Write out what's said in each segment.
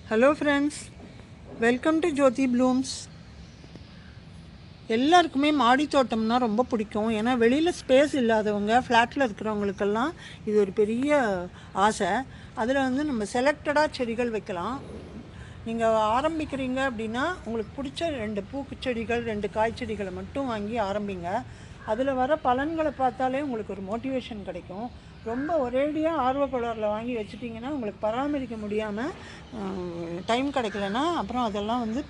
Hello friends, welcome to Jothi Blooms. எல்லாருக்குமே மாடி தோட்டம்னா ரொம்ப பிடிக்கும். ஏன்னா வெளியில் ஸ்பேஸ் இல்லாதவங்க, ஃப்ளாட்டில் இருக்கிறவங்களுக்கெல்லாம் இது ஒரு பெரிய ஆசை. அதில் வந்து நம்ம செலக்டடாக செடிகள் வைக்கலாம். நீங்கள் ஆரம்பிக்கிறீங்க அப்படின்னா உங்களுக்கு பிடிச்ச 2 பூச்செடிகள் 2 காய்ச்செடிகளை மட்டும் வாங்கி ஆரம்பிங்க. அதில் வர பலன்களை பார்த்தாலே உங்களுக்கு ஒரு மோட்டிவேஷன் கிடைக்கும். ரொம்ப ஒரேடியாக ஆர்வக்கோளாறில் வாங்கி வச்சுட்டிங்கன்னா உங்களுக்கு பராமரிக்க முடியாமல் டைம் கிடைக்கலன்னா அப்புறம் அதெல்லாம் வந்து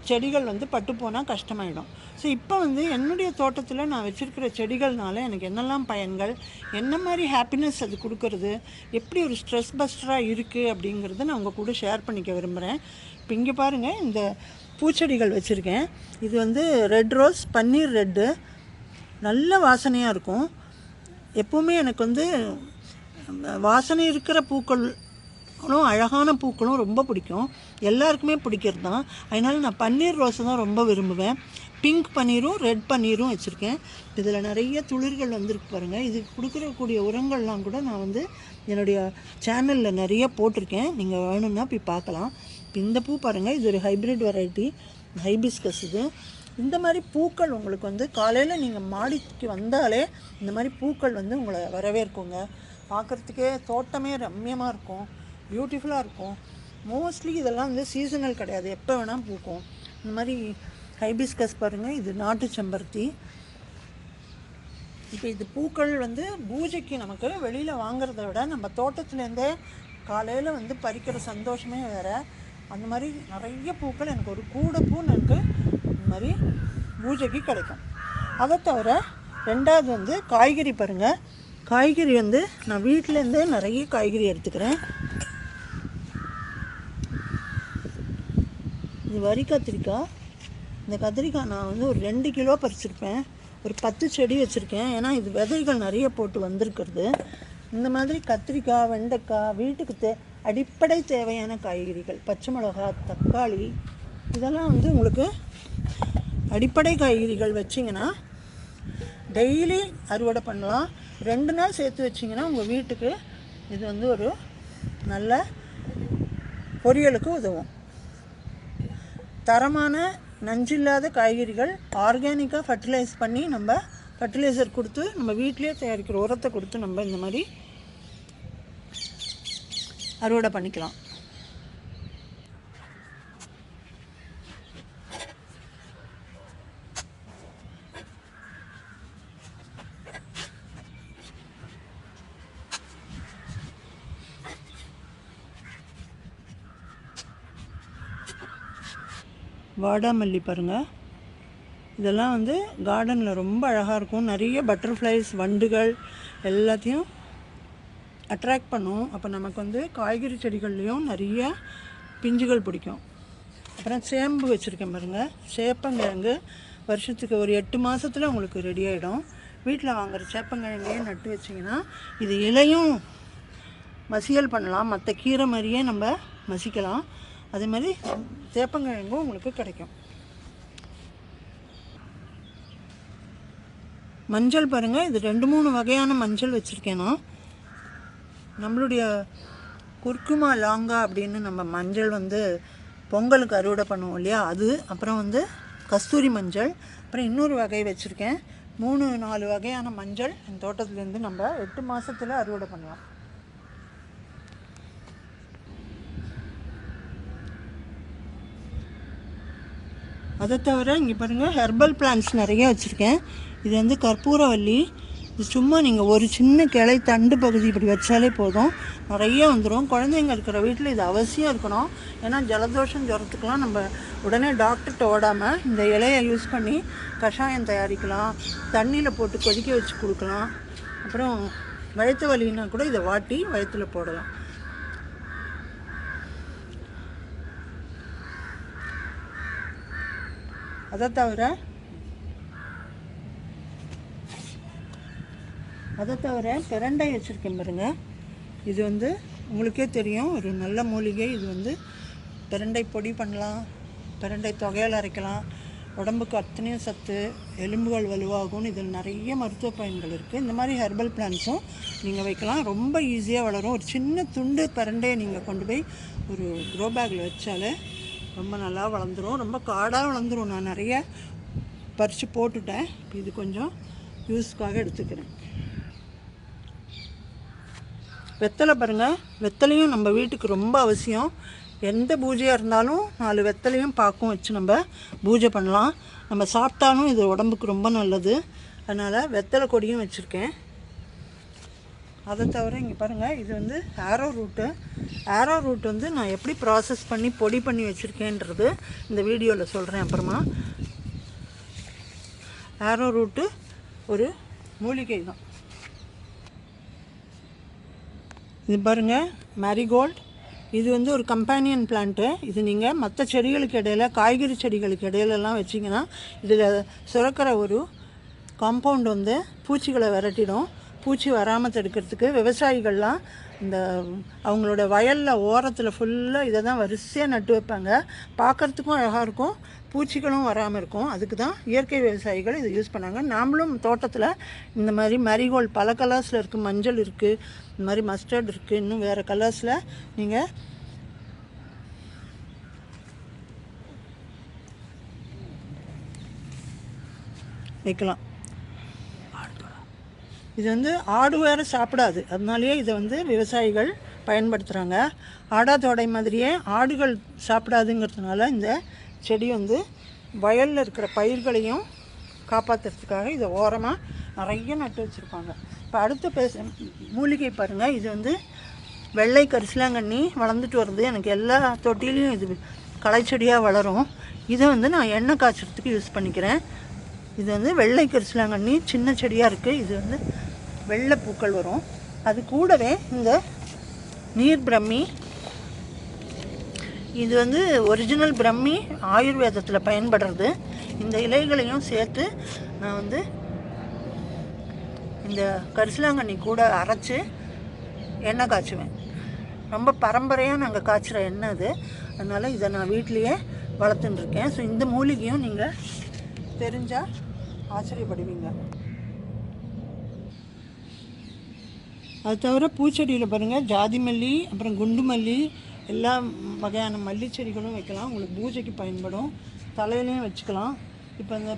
செடிகள் வந்து பட்டு போனால் கஷ்டமாயிடும். ஸோ இப்போ வந்து என்னுடைய தோட்டத்தில் நான் வச்சுருக்கிற செடிகள்னால எனக்கு என்னெல்லாம் பயன்கள், என்ன மாதிரி ஹாப்பினஸ் அது கொடுக்கறது, எப்படி ஒரு ஸ்ட்ரெஸ் பஸ்டராக இருக்குது அப்படிங்கிறத நான் உங்கள் கூட ஷேர் பண்ணிக்க விரும்புகிறேன். இப்போ இங்கே பாருங்கள், இந்த பூச்செடிகள் வச்சுருக்கேன். இது வந்து ரெட் ரோஸ், பன்னீர் ரெட்டு, நல்ல வாசனையாக இருக்கும். எப்போவுமே எனக்கு வந்து வாசனை இருக்கிற பூக்களும் அழகான பூக்களும் ரொம்ப பிடிக்கும். எல்லாருக்குமே பிடிக்கிறது தான். அதனால் நான் பன்னீர் ரோஸை தான் ரொம்ப விரும்புவேன். பிங்க் பன்னீரும் ரெட் பன்னீரும் வச்சுருக்கேன். இதில் நிறைய துளிர்கள் வந்துருக்கு பாருங்கள். இதுக்கு கொடுக்கக்கூடிய உரங்கள்லாம் கூட நான் வந்து என்னுடைய சேனலில் நிறைய போட்டிருக்கேன். நீங்கள் வேணும்னா போய் பார்க்கலாம். இந்த பூ பாருங்கள், இது ஒரு ஹைப்ரிட் வெரைட்டி ஹைபிஸ்கஸ். இது இந்த மாதிரி பூக்கள் உங்களுக்கு வந்து காலையில் நீங்கள் மாடிக்கு வந்தாலே இந்த மாதிரி பூக்கள் வந்து உங்களை வரவேற்குங்க. பார்க்குறதுக்கே தோட்டமே ரம்மியமாக இருக்கும், பியூட்டிஃபுல்லாக இருக்கும். மோஸ்ட்லி இதெல்லாம் வந்து சீசனல் கிடையாது, எப்போ வேணால் பூக்கும். இந்த மாதிரி ஹைபிஸ்கஸ் பாருங்கள், இது நாட்டு செம்பருத்தி. இப்போ இது பூக்கள் வந்து பூஜைக்கு நமக்கு வெளியில் வாங்குறத விட நம்ம தோட்டத்துலேருந்தே காலையில் வந்து பறிக்கிற சந்தோஷமே வேறு. அந்த மாதிரி நிறைய பூக்கள் எனக்கு ஒரு கூட பூ எனக்கு இந்த மாதிரி பூஜைக்கு கிடைக்கும். அதை தவிர ரெண்டாவது வந்து காய்கறி பாருங்கள். காய்கறி வந்து நான் வீட்டிலேருந்தே நிறைய காய்கறி எடுத்துக்கிறேன். இது வரி கத்திரிக்காய். இந்த கத்திரிக்காய் நான் வந்து ஒரு 2 கிலோ பறிச்சிருப்பேன். ஒரு 10 செடி வச்சுருக்கேன். ஏன்னா இது விதைகள் நிறைய போட்டு வந்திருக்கிறது. இந்த மாதிரி கத்திரிக்காய், வெண்டைக்காய், வீட்டுக்கு அடிப்படை தேவையான காய்கறிகள், பச்சை மிளகா, தக்காளி, இதெல்லாம் வந்து உங்களுக்கு அடிப்படை காய்கறிகள் வச்சிங்கன்னா டெய்லி அறுவடை பண்ணலாம். 2 நாள் சேர்த்து வச்சிங்கன்னா உங்கள் வீட்டுக்கு இது வந்து ஒரு நல்ல பொரியலுக்கு உதவும். தரமான நஞ்சில்லாத காய்கறிகள் ஆர்கானிக்காக ஃபர்டிலைஸ் பண்ணி நம்ம ஃபர்டிலைசர் கொடுத்து நம்ம வீட்டிலே தயாரிக்கிற உரத்தை கொடுத்து நம்ம இந்த மாதிரி அறுவடை பண்ணிக்கலாம். வாடாமல்லி பாருங்கள். இதெல்லாம் வந்து கார்டனில் ரொம்ப அழகாக இருக்கும். நிறைய பட்டர்ஃப்ளைஸ், வண்டுகள் எல்லாத்தையும் அட்ராக்ட் பண்ணும். அப்போ நமக்கு வந்து காய்கறி செடிகள்லேயும் நிறைய பிஞ்சுகள் பிடிக்கும். அப்புறம் சேம்பு வச்சுருக்கேன் பாருங்கள். சேப்பங்கிழங்கு வருஷத்துக்கு ஒரு 8 மாதத்தில் உங்களுக்கு ரெடி ஆகிடும். வீட்டில் வாங்குகிற சேப்பங்கிழங்கையே நட்டு வச்சிங்கன்னா இது இலையும் மசியல் பண்ணலாம், மற்ற கீரை மாதிரியே நம்ம மசிக்கலாம். அதே மாதிரி சேப்பங்கிழங்கும் உங்களுக்கு கிடைக்கும். மஞ்சள் பாருங்கள், இது 2-3 வகையான மஞ்சள் வச்சுருக்கேன் நான். நம்மளுடைய குர்குமா லாங்கா அப்படின்னு நம்ம மஞ்சள் வந்து பொங்கலுக்கு அறுவடை பண்ணுவோம் இல்லையா, அது. அப்புறம் வந்து கஸ்தூரி மஞ்சள். அப்புறம் இன்னொரு வகை வச்சுருக்கேன். 3-4 வகையான மஞ்சள் இந்த தோட்டத்துலேருந்து நம்ம 8 மாதத்தில் அறுவடை பண்ணலாம். அதை தவிர இங்கே பாருங்கள், ஹெர்பல் பிளான்ட்ஸ் நிறைய வச்சுருக்கேன். இது வந்து கற்பூரவல்லி. இது சும்மா நீங்கள் ஒரு சின்ன கிளை தண்டு பகுதி இப்படி வச்சாலே போதும், நிறைய வந்துடும். குழந்தைங்க இருக்கிற வீட்டில் இது அவசியம் இருக்கணும். ஏன்னா ஜலதோஷம் ஜுரத்துக்கெலாம் நம்ம உடனே டாக்டர்கிட்ட ஓடாமல் இந்த இலையை யூஸ் பண்ணி கஷாயம் தயாரிக்கலாம், தண்ணியில் போட்டு கொதிக்க வச்சு கொடுக்கலாம். அப்புறம் வயிற்று வலின்னா கூட இதை வாட்டி வயிற்றில் போடலாம். அதை தவிர பிரண்டை வச்சுருக்கேன் பாருங்கள். இது வந்து உங்களுக்கே தெரியும், ஒரு நல்ல மூலிகை. இது வந்து பிரண்டை பொடி பண்ணலாம், பிரண்டை தொகையில் அரைக்கலாம், உடம்புக்கு அத்தனையும் சத்து, எலும்புகள் வலுவாகும். இதில் நிறைய மருத்துவ பயன்கள் இருக்குது. இந்த மாதிரி ஹெர்பல் பிளான்ட்ஸும் நீங்கள் வைக்கலாம். ரொம்ப ஈஸியாக வளரும். ஒரு சின்ன துண்டு பரண்டையை நீங்கள் கொண்டு போய் ஒரு க்ரோ பேக்கில் வச்சாலே ரொம்ப நல்லா வளர்ந்துடும். ரொம்ப காடாக வளர்ந்துடும். நான் நிறைய பறித்து போட்டுட்டேன். இது கொஞ்சம் யூஸ்க்காக எடுத்துக்கிறேன். வெத்தலை பாருங்கள், வெத்தலையும் நம்ம வீட்டுக்கு ரொம்ப அவசியம். எந்த பூஜையாக இருந்தாலும் 4 வெத்தலையும் பாக்கும் வச்சு நம்ம பூஜை பண்ணலாம். நம்ம சாப்பிட்டாலும் இது உடம்புக்கு ரொம்ப நல்லது. அதனால் வெத்தலை கொடியும் வச்சுருக்கேன். அதை தவிர இங்கே பாருங்கள், இது வந்து ஆரோ ரூட்டு. ஆரோ ரூட் வந்து நான் எப்படி ப்ராசஸ் பண்ணி பொடி பண்ணி வச்சுருக்கேன்றது இந்த வீடியோவில் சொல்கிறேன் அப்புறமா. ஆரோ ரூட்டு ஒரு மூலிகை தான். இது பாருங்கள், மேரிகோல்டு. இது வந்து ஒரு கம்பேனியன் பிளான்ட்டு. இது நீங்கள் மற்ற செடிகளுக்கு இடையில, காய்கறி செடிகளுக்கு இடையிலலாம் வச்சிங்கன்னா இதில் சுரக்கிற ஒரு காம்பவுண்ட் வந்து பூச்சிகளை விரட்டிடும். பூச்சி வராமல் தடுக்கிறதுக்கு விவசாயிகள்லாம் இந்த அவங்களோட வயலில் ஓரத்தில் ஃபுல்லாக இதை தான் வரிசையாக நட்டு வைப்பாங்க. பார்க்குறதுக்கும் அழகாக இருக்கும், பூச்சிகளும் வராமல் இருக்கும். அதுக்கு தான் இயற்கை விவசாயிகள் இதை யூஸ் பண்ணாங்க. நாமளும் தோட்டத்தில் இந்த மாதிரி மேரிகோல்டு பல கலர்ஸில் இருக்குது. மஞ்சள் இருக்குது, இந்த மாதிரி மஸ்டர்ட் இருக்குது, இன்னும் வேறு கலர்ஸில் நீங்கள் வைக்கலாம். இது வந்து ஆடு வேறு சாப்பிடாது, அதனாலேயே இதை வந்து விவசாயிகள் பயன்படுத்துகிறாங்க. ஆடாதோடை மாதிரியே ஆடுகள் சாப்பிடாதுங்கிறதுனால இந்த செடி வந்து வயலில் இருக்கிற பயிர்களையும் காப்பாற்றுறதுக்காக இதை ஓரமாக நிறைய நட்டு வச்சுருப்பாங்க. இப்போ அடுத்த மூலிகை பாருங்கள். இது வந்து வெள்ளை கரிசலாங்கண்ணி வளர்ந்துட்டு வருது. எனக்கு எல்லா தொட்டிலையும் இது களைச்செடியாக வளரும். இதை வந்து நான் எண்ணெய் காய்ச்சறதுக்கு யூஸ் பண்ணிக்கிறேன். இது வந்து வெள்ளை கரிசலாங்கண்ணி சின்ன செடியாக இருக்குது. இது வந்து வெள்ளை பூக்கள் வரும். அது கூடவே இந்த நீர் பிரம்மி, இது வந்து ஒரிஜினல் பிரம்மி, ஆயுர்வேதத்தில் பயன்படுறது. இந்த இலைகளையும் சேர்த்து நான் வந்து இந்த கரிசலாங்கண்ணி கூட அரைச்சி எண்ணெய் காய்ச்சுவேன். ரொம்ப பரம்பரையாக நாங்கள் காய்ச்சுற எண்ணெய் அது. அதனால் இதை நான் வீட்லேயே வளர்த்துட்டுருக்கேன். ஸோ இந்த மூலிகையும் நீங்கள் தெரிஞ்சால் ஆச்சரியப்படுவீங்க. அது தவிர பூச்செடியில் பாருங்கள், ஜாதி மல்லி, அப்புறம் குண்டு மல்லி, எல்லா வகையான மல்லி செடிகளும் வைக்கலாம். உங்களுக்கு பூஜைக்கு பயன்படும். தலையிலையும் வச்சுக்கலாம். இப்போ இந்த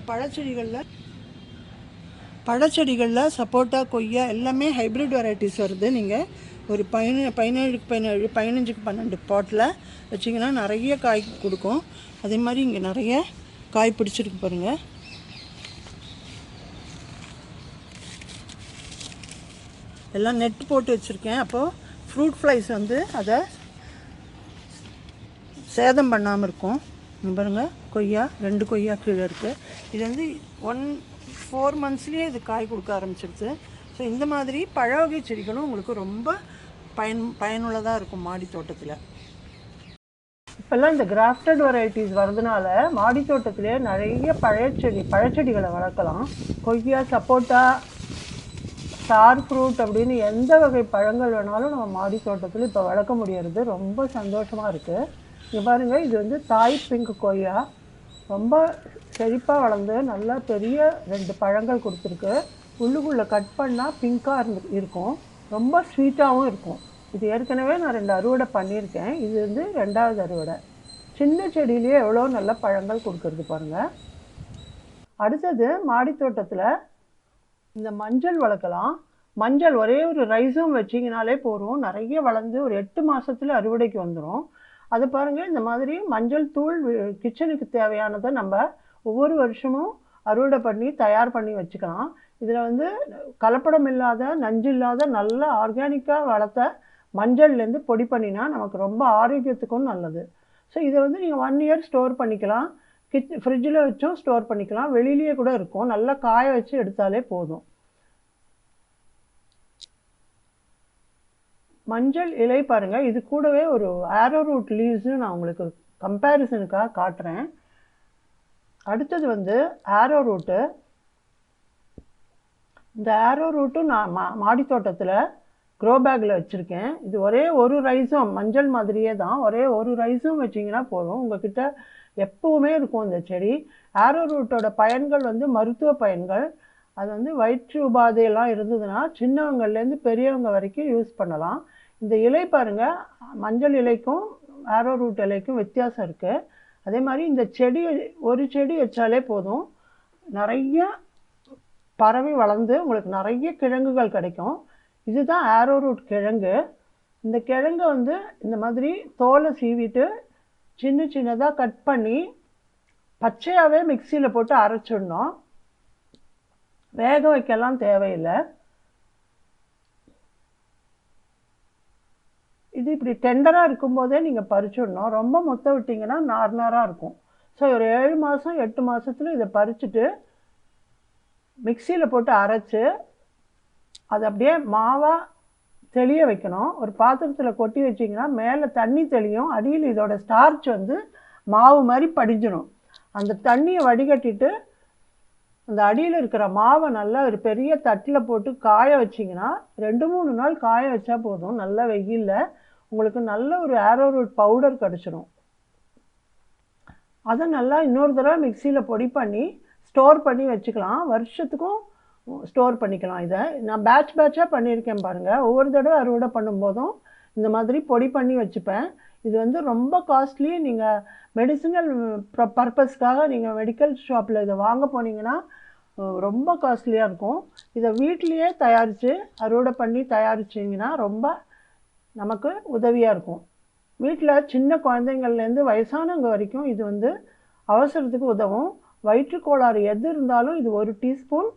பழச்செடிகளில் சப்போட்டா, கொய்யா எல்லாமே ஹைப்ரிட் வெரைட்டிஸ் வருது. நீங்கள் ஒரு 15க்கு 12 பாட்டில் வச்சிங்கன்னா நிறைய காய் கொடுக்கும். அதே மாதிரி இங்கே நிறைய காய் பிடிச்சிருக்கு பாருங்கள். எல்லாம் நெட் போட்டு வச்சுருக்கேன். அப்போது ஃப்ரூட் ஃப்ளைஸ் வந்து அதை சேதம் பண்ணாமல் இருக்கும். இங்கே பாருங்கள், கொய்யா 2 கொய்யா கீழே இருக்குது. இது வந்து 4 monthsலேயே இது காய் கொடுக்க ஆரம்பிச்சிடுது. ஸோ இந்த மாதிரி பழ வகை செடிகளும் உங்களுக்கு ரொம்ப பயனுள்ளதாக இருக்கும் மாடி தோட்டத்தில். இப்போல்லாம் இந்த கிராஃப்டட் வெரைட்டிஸ் வரதுனால மாடி தோட்டத்திலே நிறைய பழச்செடிகளை வளர்க்கலாம். கொய்யா, சப்போட்டா, ஸ்டார் ஃப்ரூட் அப்படின்னு எந்த வகை பழங்கள் வேணாலும் நம்ம மாடி தோட்டத்தில் இப்போ வளர்க்க முடியறது. ரொம்ப சந்தோஷமாக இருக்குது. இங்கே பாருங்கள், இது வந்து தாய் பிங்க் கொய்யா. ரொம்ப செழிப்பாக வளர்ந்து நல்லா பெரிய 2 பழங்கள் கொடுத்துருக்கு. உள்ளுக்குள்ளே கட் பண்ணால் பிங்காக இருக்கும். ரொம்ப ஸ்வீட்டாகவும் இருக்கும். இது ஏற்கனவே நான் 2 அறுவடை பண்ணியிருக்கேன். இது வந்து 2வது அறுவடை. சின்ன செடியிலேயே எவ்வளோ நல்ல பழங்கள் கொடுக்குறது பாருங்கள். அடுத்தது மாடி தோட்டத்தில் இந்த மஞ்சள் வளர்க்கலாம். மஞ்சள் ஒரே ஒரு ரைஸும் வச்சிங்கனாலே போதும், நிறைய வளர்ந்து ஒரு 8 மாதத்தில் அறுவடைக்கு வந்துடும். அது பாருங்கள், இந்த மாதிரி மஞ்சள் தூள் கிச்சனுக்கு தேவையானதை நம்ம ஒவ்வொரு வருஷமும் அறுவடை பண்ணி தயார் பண்ணி வச்சுக்கலாம். இதில் வந்து கலப்படம் இல்லாத, நஞ்சு இல்லாத, நல்ல ஆர்கானிக்காக வளர்த்த மஞ்சள்லேருந்து பொடி பண்ணினா நமக்கு ரொம்ப ஆரோக்கியத்துக்கும் நல்லது. ஸோ இதை வந்து நீங்கள் 1 year ஸ்டோர் பண்ணிக்கலாம். ஃப்ரிட்ஜில் வச்சும் ஸ்டோர் பண்ணிக்கலாம். வெளியிலேயே கூட இருக்கும். நல்லா காய வச்சு எடுத்தாலே போதும். மஞ்சள் இலை பாருங்கள், இது கூடவே ஒரு ஆரோ ரூட் லீவ்ஸ்னு நான் உங்களுக்கு கம்பேரிசனுக்காக காட்டுறேன். அடுத்தது வந்து ஆரோ ரூட்டு. இந்த ஆரோ ரூட்டும் நான் மாடி தோட்டத்தில் க்ரோ பேக்கில் வச்சுருக்கேன். இது ஒரே ஒரு ரைஸும் மஞ்சள் மாதிரியே தான், ஒரே ஒரு ரைஸும் வச்சிங்கன்னா போதும். உங்கள்கிட்ட எப்போவுமே இருக்கும் இந்த செடி. ஆரோ ரூட்டோட பயன்கள் வந்து மருத்துவ பயன்கள். அது வந்து வயிற்று உபாதையெல்லாம் இருந்ததுன்னா சின்னவங்கள்லேருந்து பெரியவங்க வரைக்கும் யூஸ் பண்ணலாம். இந்த இலை பாருங்கள், மஞ்சள் இலைக்கும் ஆரோ ரூட் இலைக்கும் வித்தியாசம் இருக்குது. அதே மாதிரி இந்த செடி ஒரு செடி வச்சாலே போதும், நிறைய பரவி வளர்ந்து உங்களுக்கு நிறைய கிழங்குகள் கிடைக்கும். இதுதான் ஆரோ ரூட் கிழங்கு. இந்த கிழங்கை வந்து இந்த மாதிரி தோலை சீவிட்டு சின்ன சின்னதாக கட் பண்ணி பச்சையாகவே மிக்சியில் போட்டு அரைச்சிடணும். வேக வைக்கலாம் தேவையில்லை. இது இப்படி டெண்டராக இருக்கும்போதே நீங்கள் பறிச்சிடணும். ரொம்ப மொத்த விட்டிங்கன்னா நார்னாராக இருக்கும். ஸோ ஒரு 7 மாதம் 8 மாதத்தில் இதை பறிச்சுட்டு மிக்சியில் போட்டு அரைச்சி அதை அப்படியே மாவாக தெளிய வைக்கணும். ஒரு பாத்திரத்தில் கொட்டி வச்சிங்கன்னா மேலே தண்ணி தெளியும், அடியில் இதோட ஸ்டார்ச் வந்து மாவு மாதிரி படிஞ்சிடும். அந்த தண்ணியை வடிகட்டிட்டு அந்த அடியில் இருக்கிற மாவை நல்லா ஒரு பெரிய தட்டில் போட்டு காய வச்சிங்கன்னா 2-3 நாள் காய வச்சா போதும். நல்ல வெயிலில் உங்களுக்கு நல்ல ஒரு ஆரோ ரூட் பவுடர் கிடச்சிடும். அதை நல்லா இன்னொரு தடவை மிக்சியில் பொடி பண்ணி ஸ்டோர் பண்ணி வச்சுக்கலாம். வருஷத்துக்கும் ஸ்டோர் பண்ணிக்கலாம். இதை நான் பேட்சாக பண்ணியிருக்கேன் பாருங்கள். ஒவ்வொரு தடவை அறுவடை பண்ணும்போதும் இந்த மாதிரி பொடி பண்ணி வச்சுப்பேன். இது வந்து ரொம்ப காஸ்ட்லி. நீங்கள் மெடிசினல் பர்பஸ்க்காக நீங்கள் மெடிக்கல் ஷாப்பில் இதை வாங்க போனீங்கன்னா ரொம்ப காஸ்ட்லியாக இருக்கும். இதை வீட்லேயே தயாரித்து அறுவடை பண்ணி தயாரிச்சிங்கன்னா ரொம்ப நமக்கு உதவியாக இருக்கும். வீட்டில் சின்ன குழந்தைங்கள்லேருந்து வயசானவங்க வரைக்கும் இது வந்து அவசரத்துக்கு உதவும். வயிற்றுக்கோளாறு எது இருந்தாலும் இது 1 டீஸ்பூன்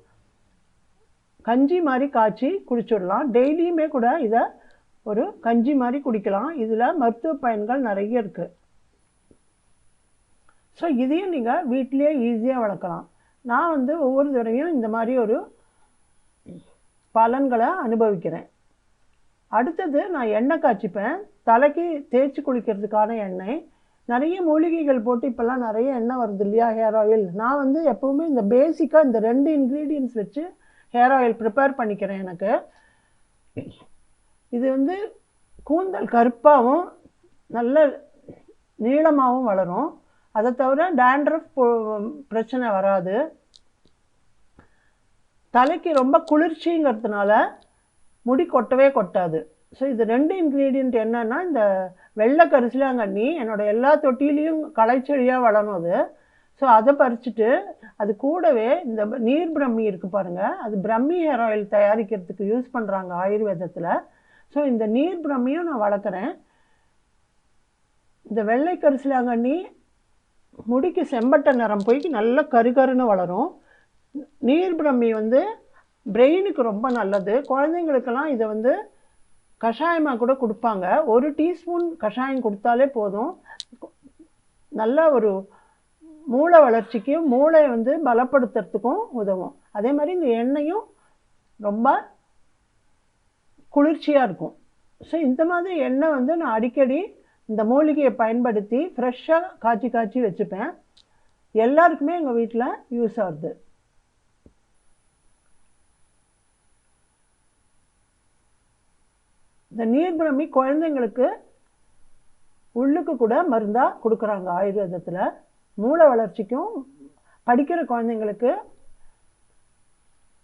கஞ்சி மாதிரி காய்ச்சி குடிச்சிடலாம். டெய்லியுமே கூட இதை ஒரு கஞ்சி மாதிரி குடிக்கலாம். இதில் மருத்துவ பயன்கள் நிறைய இருக்குது. ஸோ இதையும் நீங்கள் வீட்டிலேயே ஈஸியாக வளர்க்கலாம். நான் வந்து ஒவ்வொரு தடவையும் இந்த மாதிரி ஒரு பலன்களை அனுபவிக்கிறேன். அடுத்தது நான் எண்ணெய் காய்ச்சிப்பேன். தலைக்கு தேய்ச்சி குளிக்கிறதுக்கான எண்ணெய். நிறைய மூலிகைகள் போட்டு இப்போல்லாம் நிறைய எண்ணெய் வருது இல்லையா, ஹேர் ஆயில். நான் வந்து எப்போவுமே இந்த பேசிக்காக இந்த 2 இன்க்ரீடியன்ட்ஸ் வச்சு ஹேர் ஆயில் ப்ரிப்பேர் பண்ணிக்கிறேன். எனக்கு இது வந்து கூந்தல் கருப்பாகவும் நல்ல நீளமாகவும் வளரும். அதை தவிர டேண்ட்ரஃப் பிரச்சனை வராது. தலைக்கு ரொம்ப குளிர்ச்சிங்கிறதுனால முடி கொட்டவே கொட்டாது. ஸோ இது 2 இன்க்ரீடியண்ட் என்னென்னா, இந்த வெள்ளை கரிசலாங்கண்ணி என்னோடய எல்லா தொட்டிலையும் களைச்செடியாக வளரும் அது. ஸோ அதை பறிச்சுட்டு அது கூடவே இந்த நீர் பிரம்மி இருக்குது பாருங்கள், அது பிரம்மி ஹேர் ஆயில் தயாரிக்கிறதுக்கு யூஸ் பண்ணுறாங்க ஆயுர்வேதத்தில். ஸோ இந்த நீர் பிரம்மியும் நான் வளர்க்குறேன். இந்த வெள்ளை கரிசலாங்கண்ணி முடிக்கு செம்பட்டை நிறம் போய் நல்ல கருகருன்னு வளரும். நீர் பிரம்மி வந்து பிரெயினுக்கு ரொம்ப நல்லது. குழந்தைங்களுக்கெல்லாம் இதை வந்து கஷாயமாக கூட கொடுப்பாங்க. 1 டீஸ்பூன் கஷாயம் கொடுத்தாலே போதும். நல்ல ஒரு மூளை வளர்ச்சிக்கும் மூளை வந்து பலப்படுத்துறதுக்கும் உதவும். அதே மாதிரி இந்த எண்ணெயும் ரொம்ப குளிர்ச்சியாக இருக்கும். ஸோ இந்த மாதிரி எண்ணெய் வந்து நான் அடிக்கடி இந்த மூலிகையை பயன்படுத்தி ஃப்ரெஷ்ஷாக காய்ச்சி வச்சுப்பேன். எல்லாருக்குமே எங்கள் வீட்டில் யூஸ் ஆகுது. இந்த நீர் பிரம்மி குழந்தைங்களுக்கு உள்ளுக்கு கூட மருந்தாக கொடுக்குறாங்க ஆயுர்வேதத்தில். மூளை வளர்ச்சிக்கும் படிக்கிற குழந்தைங்களுக்கு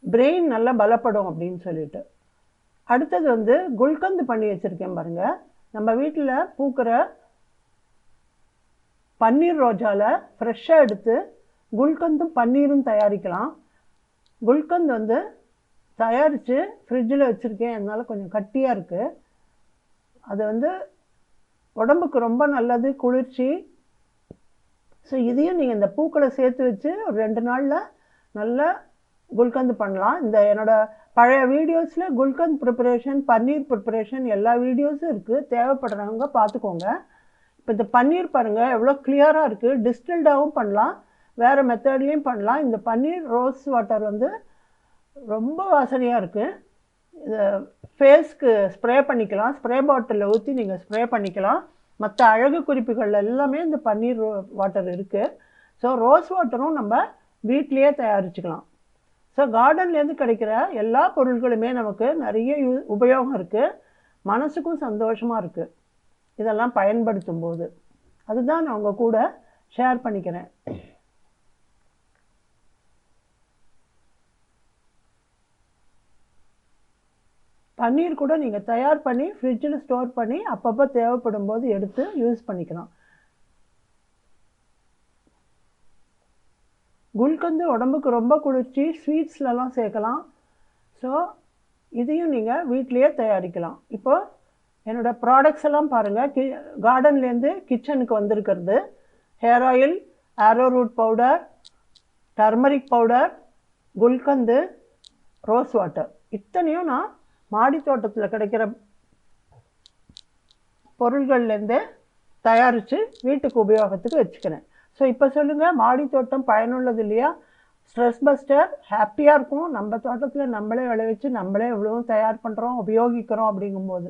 பிரெயின் நல்லா பலப்படும் அப்படின்னு சொல்லிட்டு. அடுத்தது வந்து குல்கந்து பண்ணி வச்சுருக்கேன் பாருங்கள். நம்ம வீட்டில் பூக்கிற பன்னீர் ரோஜாவில் ஃப்ரெஷ்ஷாக எடுத்து குல்கந்தும் பன்னீரும் தயாரிக்கலாம். குல்கந்து வந்து தயாரித்து ஃப்ரிட்ஜில் வச்சுருக்கேன். அதனால் கொஞ்சம் கட்டியாக இருக்குது. அது வந்து உடம்புக்கு ரொம்ப நல்லது, குளிர்ச்சி. ஸோ இதையும் நீங்கள் இந்த பூக்களை சேர்த்து வச்சு ஒரு 2 நாளில் நல்லா குல்கந்து பண்ணலாம். இந்த என்னோடய பழைய வீடியோஸில் குல்கந்த் ப்ரிப்பரேஷன், பன்னீர் ப்ரிப்பரேஷன் எல்லா வீடியோஸும் இருக்குது. தேவைப்படுறவங்க பார்த்துக்கோங்க. இப்போ இந்த பன்னீர் பாருங்கள் எவ்வளோ கிளியராக இருக்குது. டிஸ்டில்டாகவும் பண்ணலாம், வேறு மெத்தட்லேயும் பண்ணலாம். இந்த பன்னீர் ரோஸ் வாட்டர் வந்து ரொம்ப வாசனையாக இருக்குது. இதை ஃபேஸ்க்கு ஸ்ப்ரே பண்ணிக்கலாம். ஸ்ப்ரே பாட்டிலில் ஊற்றி நீங்கள் ஸ்ப்ரே பண்ணிக்கலாம். மற்ற அழகு குறிப்புகள் எல்லாமே இந்த பன்னீர் வாட்டர் இருக்குது. ஸோ ரோஸ் வாட்டரும் நம்ம வீட்லேயே தயாரிச்சுக்கலாம். ஸோ கார்டன்லேருந்து கிடைக்கிற எல்லா பொருட்களுமே நமக்கு நிறைய உபயோகம் இருக்குது, மனசுக்கும் சந்தோஷமாக இருக்குது இதெல்லாம் பயன்படுத்தும் போது. அதுதான் நான் உங்கள் கூட ஷேர் பண்ணிக்கிறேன். பன்னீர் கூட நீங்கள் தயார் பண்ணி ஃப்ரிட்ஜில் ஸ்டோர் பண்ணி அப்பப்போ தேவைப்படும் போது எடுத்து யூஸ் பண்ணிக்கலாம். குல்கந்து உடம்புக்கு ரொம்ப குளிர்ச்சி, ஸ்வீட்ஸ்லலாம் சேர்க்கலாம். ஸோ இதையும் நீங்கள் வீட்லேயே தயாரிக்கலாம். இப்போ என்னோடய ப்ராடக்ட்ஸ் எல்லாம் பாருங்கள். கார்டன்லேருந்து கிச்சனுக்கு வந்திருக்கிறது hair oil, arrowroot powder, turmeric powder, குல்கந்து, ரோஸ் வாட்டர். இத்தனையும் நான் மாடி தோட்டத்தில் கிடைக்கிற பொருள்கள்லேருந்து தயாரித்து வீட்டுக்கு உபயோகத்துக்கு வச்சுக்கிறேன். ஸோ இப்போ சொல்லுங்கள், மாடி தோட்டம் பயனுள்ளது இல்லையா? ஸ்ட்ரெஸ் பஸ்டர், ஹாப்பியாக இருக்கும். நம்ம தோட்டத்தில் நம்மளே விளைவிச்சு நம்மளே எவ்வளோ தயார் பண்ணுறோம், உபயோகிக்கிறோம் அப்படிங்கும்போது.